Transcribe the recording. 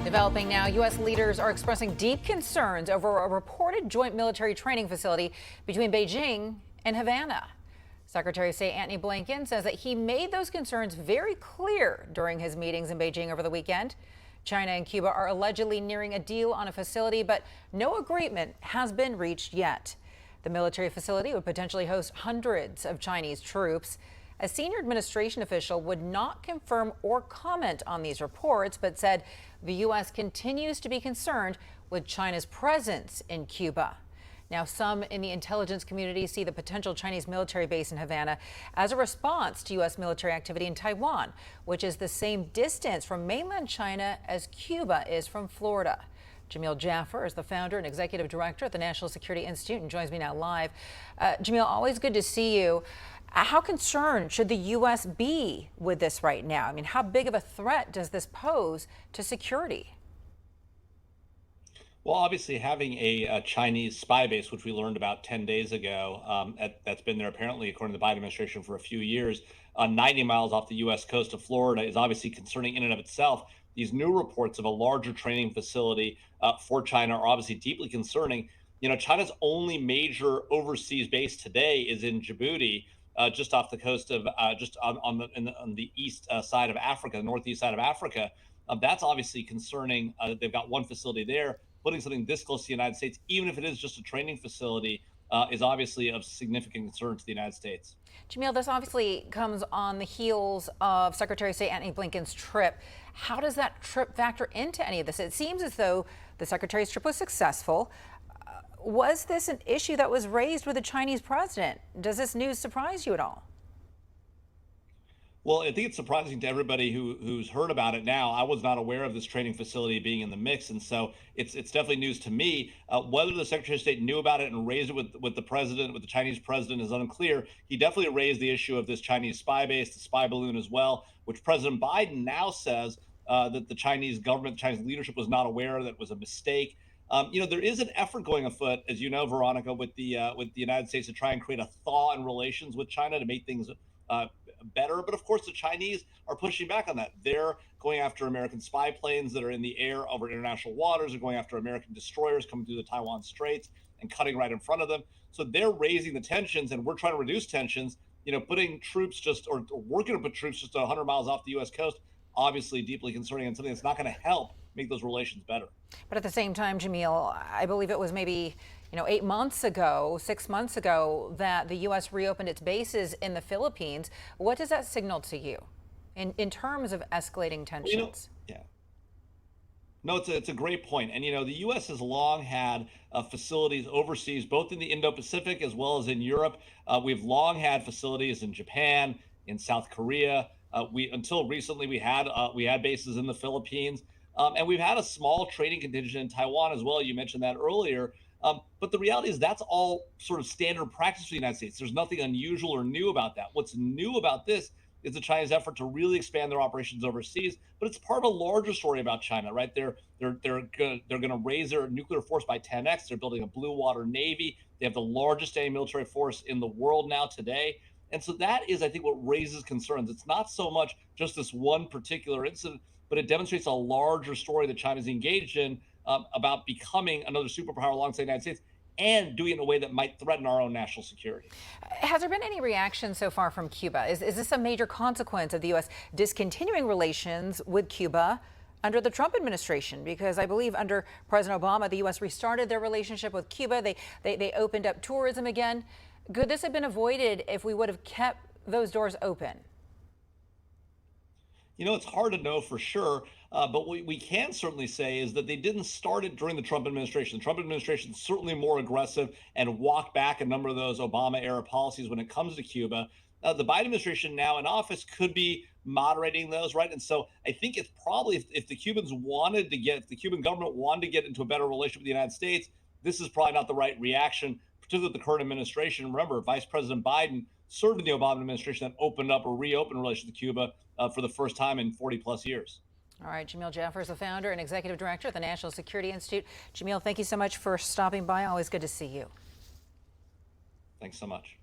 Developing now, U.S. leaders are expressing deep concerns over a reported joint military training facility between Beijing and Havana. Secretary of State Antony Blinken says that he made those concerns very clear during his meetings in Beijing over the weekend. China and Cuba are allegedly nearing a deal on a facility, but no agreement has been reached yet. The military facility would potentially host hundreds of Chinese troops. A senior administration official would not confirm or comment on these reports, but said the U.S. continues to be concerned with China's presence in Cuba. Now, some in the intelligence community see the potential Chinese military base in Havana as a response to U.S. military activity in Taiwan, which is the same distance from mainland China as Cuba is from Florida. Jamil Jaffer is the founder and executive director at the National Security Institute and joins me now live. Jamil, always good to see you. How concerned should the U.S. be with this right now? I mean, how big of a threat does this pose to security? Well, obviously, having a Chinese spy base, which we learned about 10 days ago, that's been there apparently, according to the Biden administration, for a few years, 90 miles off the U.S. coast of Florida, is obviously concerning in and of itself. These new reports of a larger training facility for China are obviously deeply concerning. You know, China's only major overseas base today is in Djibouti, just off the coast of just on the east side of Africa, the northeast side of Africa. That's obviously concerning. They've got one facility there. Putting something this close to the United States, even if it is just a training facility, is obviously of significant concern to the United States. Jamil, this obviously comes on the heels of Secretary of State Antony Blinken's trip. How does that trip factor into any of this? It seems as though the Secretary's trip was successful. Was this an issue that was raised with the Chinese president? Does this news surprise you at all? Well, I think it's surprising to everybody who's heard about it now. I was not aware of this training facility being in the mix, and so it's definitely news to me. Whether the Secretary of State knew about it and raised it with the president, with the Chinese president, is unclear. He definitely raised the issue of this Chinese spy base, the spy balloon as well, which President Biden now says that the Chinese government, the Chinese leadership was not aware that it was a mistake. You know, there is an effort going afoot, as you know, Veronica, with the United States to try and create a thaw in relations with China to make things better. But of course, the Chinese are pushing back on that. They're going after American spy planes that are in the air over international waters. They're going after American destroyers coming through the Taiwan Straits and cutting right in front of them. So they're raising the tensions, and we're trying to reduce tensions. You know, putting troops or working to put troops just 100 miles off the U.S. coast, obviously deeply concerning and something that's not going to help make those relations better. But at the same time, Jamil, I believe it was maybe 8 months ago, 6 months ago, that the U.S. reopened its bases in the Philippines. What does that signal to you in terms of escalating tensions? Yeah. No, it's a great point. And, you know, the U.S. has long had facilities overseas, both in the Indo-Pacific as well as in Europe. We've long had facilities in Japan, in South Korea. Until recently, we had bases in the Philippines. And we've had a small training contingent in Taiwan as well. You mentioned that earlier. But the reality is that's all sort of standard practice for the United States. There's nothing unusual or new about that. What's new about this is the Chinese effort to really expand their operations overseas. But it's part of a larger story about China, right? They're going to raise their nuclear force by 10x. They're building a blue water navy. They have the largest standing military force in the world now today. And so that is, I think, what raises concerns. It's not so much just this one particular incident, but it demonstrates a larger story that China's engaged in about becoming another superpower alongside the United States and doing it in a way that might threaten our own national security. Has there been any reaction so far from Cuba? Is this a major consequence of the U.S. discontinuing relations with Cuba under the Trump administration? Because I believe under President Obama, the U.S. restarted their relationship with Cuba. They opened up tourism again. Could this have been avoided if we would have kept those doors open? You know, it's hard to know for sure, but what we can certainly say is that they didn't start it during the Trump administration. The Trump administration is certainly more aggressive and walked back a number of those Obama-era policies when it comes to Cuba. The Biden administration now in office could be moderating those, right? And so I think it's probably if the Cuban government wanted to get into a better relationship with the United States, this is probably not the right reaction, particularly with the current administration. Remember, Vice President Biden served in the Obama administration that opened up or reopened relations with Cuba for the first time in 40 plus years. All right, Jamil Jaffer is the founder and executive director at the National Security Institute. Jamil, thank you so much for stopping by. Always good to see you. Thanks so much.